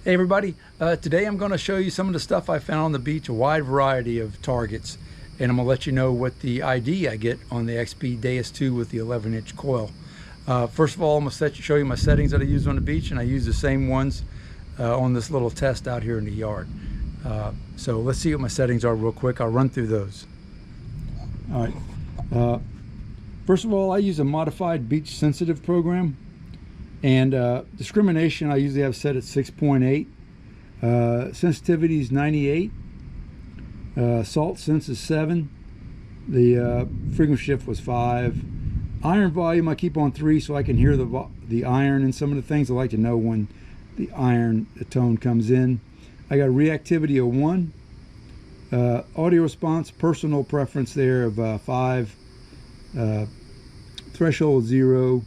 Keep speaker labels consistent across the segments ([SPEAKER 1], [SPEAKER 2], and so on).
[SPEAKER 1] Hey everybody, today I'm going to show you some of the stuff I found on the beach, a wide variety of targets, and I'm going to let you know what the ID I get on the XP Deus 2 with the 11-inch coil. First of all, I'm going to show you my settings that I use on the beach, and I use the same ones on this little test out here in the yard. So let's see what my settings are real quick. I'll run through those. All right. First of all, I use a modified beach sensitive program. And discrimination I usually have set at 6.8. Sensitivity is 98. Salt sense is 7. The frequency shift was 5. Iron volume I keep on 3 so I can hear the iron and some of the things. I like to know when the tone comes in. I got reactivity of 1. Audio response, personal preference there of 5. Threshold 0.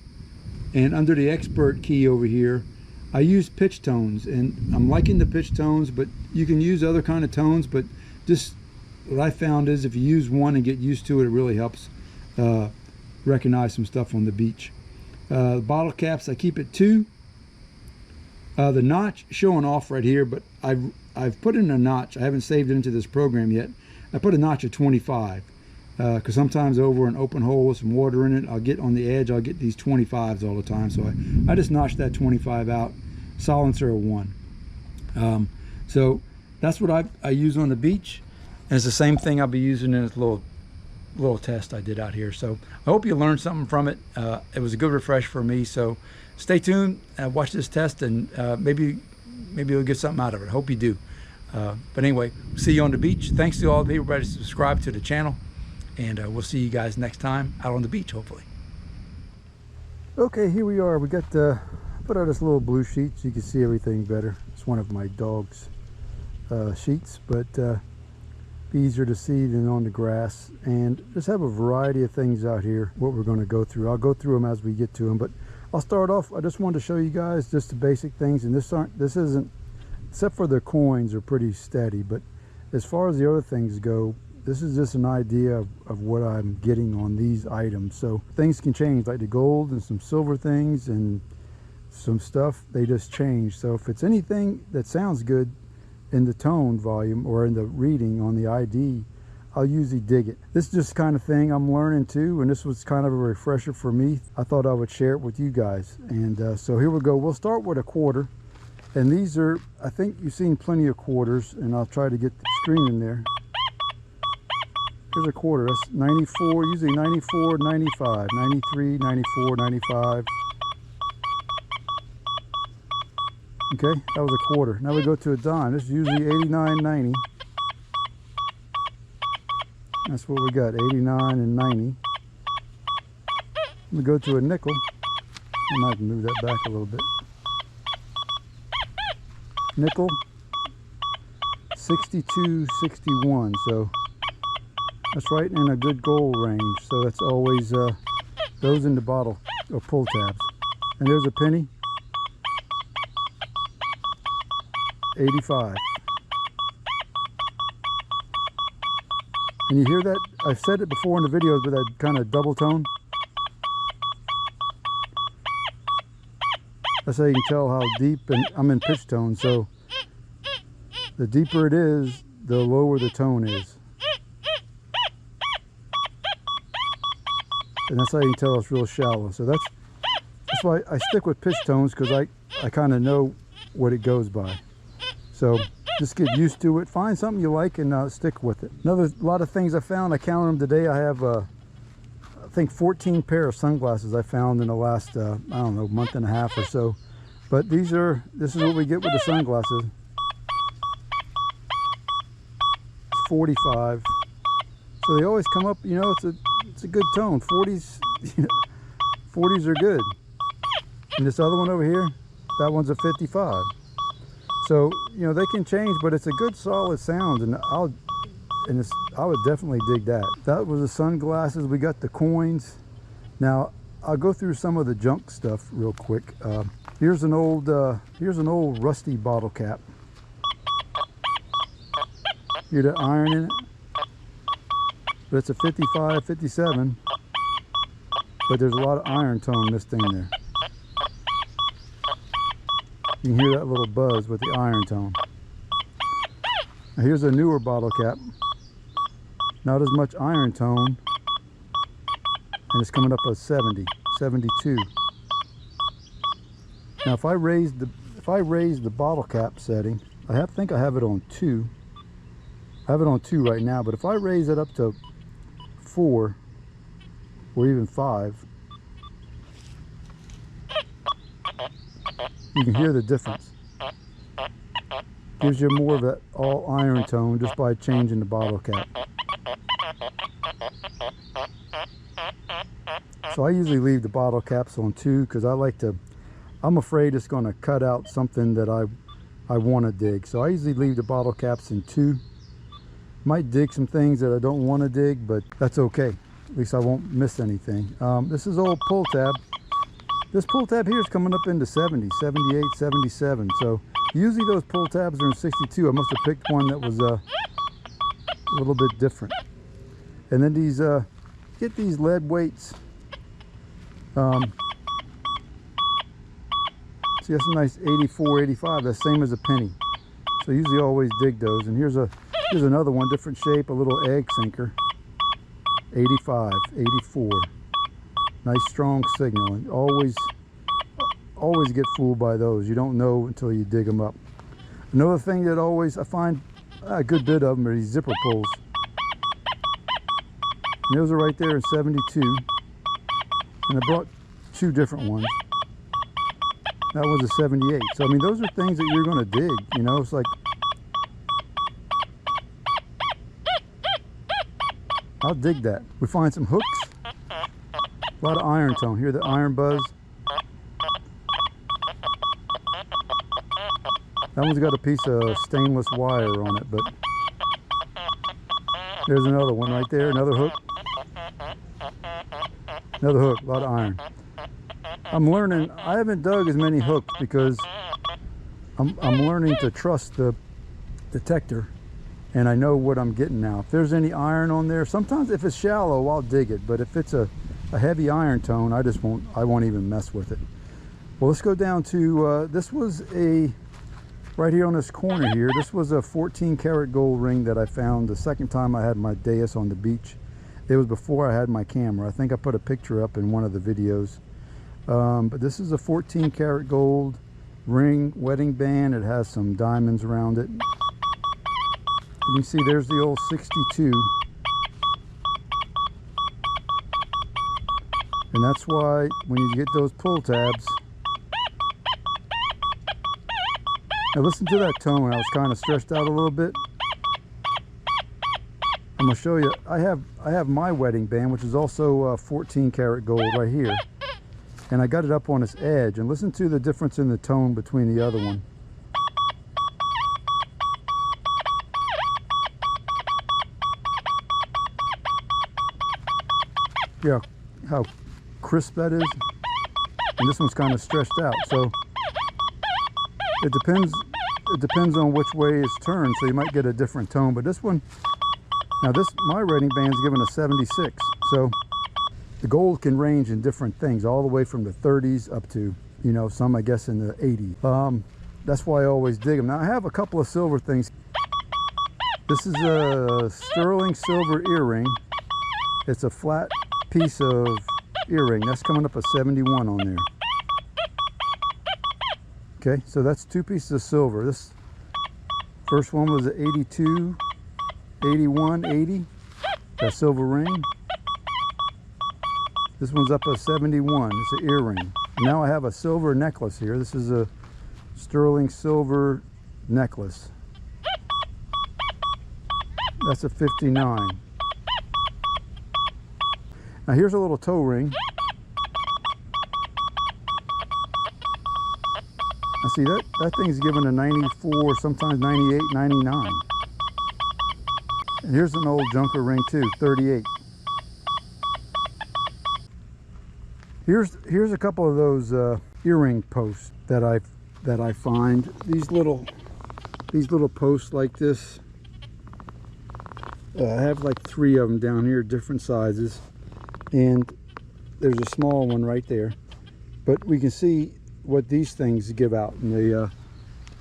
[SPEAKER 1] And under the expert key over here, I use pitch tones, and I'm liking the pitch tones, but you can use other kind of tones. But just what I found is if you use one and get used to it, it really helps recognize some stuff on the beach. The bottle caps, I keep at 2. The notch showing off right here, but I've put in a notch. I haven't saved it into this program yet. I put a notch of 25. Because sometimes over an open hole with some water in it, I'll get on the edge, I'll get these 25s all the time. So I just notched that 25 out. Silencer of 1. So that's what I use on the beach, and it's the same thing I'll be using in this little test I did out here. So I hope you learned something from it. It was a good refresh for me. So stay tuned, watch this test, and maybe you'll get something out of it. I hope you do. But anyway, see you on the beach. Thanks to all of everybody who subscribed to the channel. And we'll see you guys next time out on the beach, hopefully.
[SPEAKER 2] Okay, here we are. We got put out this little blue sheet so you can see everything better. It's one of my dog's sheets, but be easier to see than on the grass. And just have a variety of things out here, what we're going to go through. I'll go through them as we get to them, but I'll start off. I just wanted to show you guys just the basic things, and this isn't, except for the coins are pretty steady, but as far as the other things go, this is just an idea of what I'm getting on these items. So things can change, like the gold and some silver things and some stuff, they just change. So if it's anything that sounds good in the tone volume or in the reading on the ID, I'll usually dig it. This is just the kind of thing I'm learning too, and this was kind of a refresher for me. I thought I would share it with you guys. And so here we go. We'll start with a quarter. And these are, I think you've seen plenty of quarters, and I'll try to get the screen in there. Here's a quarter. That's 94, usually 94, 95, 93, 94, 95. Okay, that was a quarter. Now we go to a dime. This is usually 89, 90. That's what we got, 89 and 90. We go to a nickel. I might move that back a little bit. Nickel, 62, 61. So that's right in a good gold range. So that's always those in the bottle or pull tabs. And there's a penny, 85. And you hear that? I've said it before in the videos, but that kind of double tone. That's how you can tell how deep, and I'm in pitch tone. So the deeper it is, the lower the tone is. And that's how you can tell it's real shallow. So that's why I stick with pitch tones, because I kind of know what it goes by. So just get used to it. Find something you like and stick with it. Another lot of things I found. I counted them today. I have I think 14 pair of sunglasses I found in the last I don't know, month and a half or so. But this is what we get with the sunglasses. It's 45. So they always come up, you know, it's a good tone. 40s, you know, 40s are good. And this other one over here, that one's a 55. So, you know, they can change, but it's a good solid sound, and I would definitely dig that. That was the sunglasses. We got the coins. Now I'll go through some of the junk stuff real quick. Here's an old rusty bottle cap. Hear the iron in it? But it's a 55, 57. But there's a lot of iron tone in this thing there. You can hear that little buzz with the iron tone. Now here's a newer bottle cap. Not as much iron tone, and it's coming up a 70, 72. Now if I raise the bottle cap setting, I think I have it on 2. I have it on 2 right now, but if I raise it up to 4 or even 5, you can hear the difference. Gives you more of that all iron tone just by changing the bottle cap. So I usually leave the bottle caps on 2 because I'm afraid it's going to cut out something that I want to dig. So I usually leave the bottle caps in 2. Might dig some things that I don't want to dig, but that's okay. At least I won't miss anything. This is old pull tab. This pull tab here is coming up into 70, 78, 77. So usually those pull tabs are in 62. I must have picked one that was a little bit different. And then these, get these lead weights. See, that's a nice 84, 85. That's same as a penny. So usually always dig those. And here's another one, different shape, a little egg sinker. 85, 84. Nice strong signal. And always get fooled by those. You don't know until you dig them up. Another thing that I find a good bit of them are these zipper pulls. And those are right there in 72. And I brought 2 different ones. That was a 78. So I mean, those are things that you're going to dig. You know, it's like, I'll dig that. We find some hooks. A lot of iron tone. Hear the iron buzz? That one's got a piece of stainless wire on it, but there's another one right there. Another hook. Another hook. A lot of iron. I'm learning. I haven't dug as many hooks because I'm learning to trust the detector, and I know what I'm getting now. If there's any iron on there, sometimes if it's shallow, I'll dig it. But if it's a heavy iron tone, I won't even mess with it. Well, let's go down to, this was right here on this corner here, this was a 14 karat gold ring that I found the second time I had my Deus on the beach. It was before I had my camera. I think I put a picture up in one of the videos. But this is a 14 karat gold ring wedding band. It has some diamonds around it. You can see there's the old 62. And that's why when you get those pull tabs, now listen to that tone. I was kind of stretched out a little bit. I'm gonna show you. I have my wedding band, which is also 14 karat gold right here, and I got it up on its edge. And listen to the difference in the tone between the other one. Yeah, how crisp that is. And this one's kind of stretched out. So it depends on which way it's turned, so you might get a different tone. But this one, now my wedding band's given a 76. So the gold can range in different things, all the way from the 30s up to, you know, some I guess in the 80s. That's why I always dig them. Now I have a couple of silver things. This is a sterling silver earring. It's a flat piece of earring. That's coming up a 71 on there. Okay, so that's 2 pieces of silver. This first one was an 82, 81, 80. That silver ring. This one's up a 71. It's an earring. Now I have a silver necklace here. This is a sterling silver necklace. That's a 59. Now here's a little toe ring. I see that thing's given a 94, sometimes 98, 99. And here's an old junker ring too, 38. Here's a couple of those earring posts that I find. These little posts like this. I have like 3 of them down here, different sizes. And there's a small one right there, but we can see what these things give out, and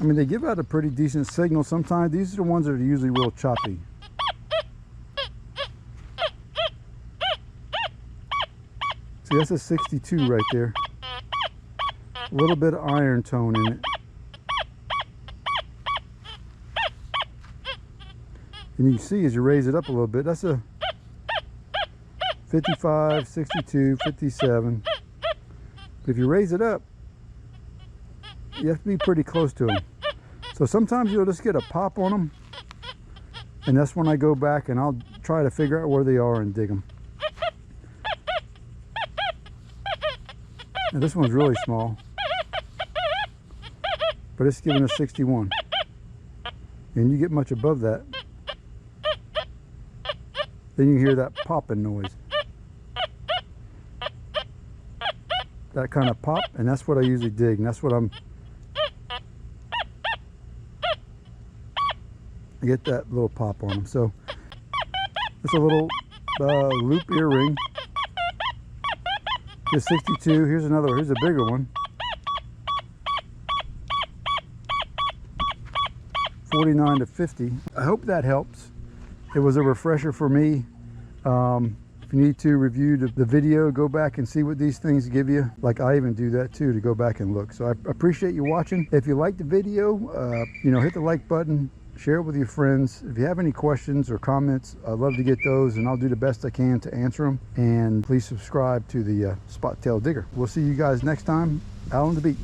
[SPEAKER 2] I mean, they give out a pretty decent signal sometimes. These are the ones that are usually real choppy. See, that's a 62 right there. A little bit of iron tone in it. And you can see as you raise it up a little bit, that's a 55, 62, 57. But if you raise it up, you have to be pretty close to them. So sometimes you'll just get a pop on them, and that's when I go back and I'll try to figure out where they are and dig them. Now this one's really small, but it's giving us 61. And you get much above that, then you can hear that popping noise. That kind of pop, and that's what I usually dig, and that's what I get that little pop on them. So it's a little loop earring. Here's 62. Here's another. Here's a bigger one. 49 to 50. I hope that helps. It was a refresher for me. If you need to review the video, go back and see what these things give you. Like I even do that too, to go back and look. So I appreciate you watching. If you like the video, you know, hit the like button, share it with your friends. If you have any questions or comments, I'd love to get those, and I'll do the best I can to answer them. And please subscribe to the Spot Tail Digger. We'll see you guys next time out on the beach.